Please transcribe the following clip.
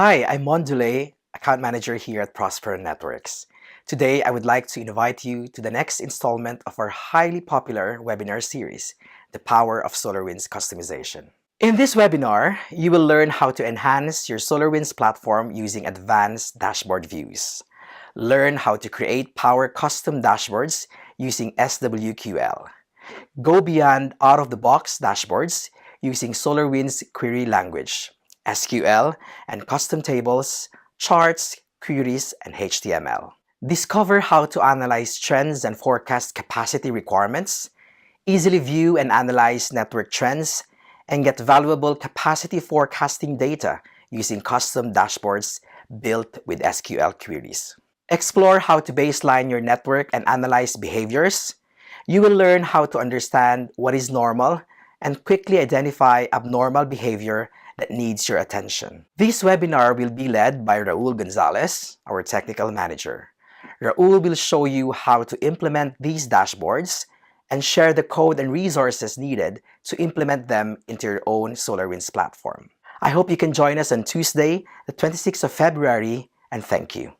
Hi, I'm Mondule, Account Manager here at Prosperon Networks. Today, I would like to invite you to the next installment of our highly popular webinar series, The Power of SolarWinds Customization. In this webinar, you will learn how to enhance your SolarWinds platform using advanced dashboard views. Learn how to create Power Custom Dashboards using SWQL. Go beyond out-of-the-box dashboards using SolarWinds Query Language, SQL, and custom tables, charts, queries, and HTML. Discover how to analyze trends and forecast capacity requirements, easily view and analyze network trends, and get valuable capacity forecasting data using custom dashboards built with SQL queries. Explore how to baseline your network and analyze behaviors. You will learn how to understand what is normal and quickly identify abnormal behavior that needs your attention. This webinar will be led by Raul Gonzalez, our technical manager. Raul will show you how to implement these dashboards and share the code and resources needed to implement them into your own SolarWinds platform. I hope you can join us on Tuesday, the 26th of February, and thank you.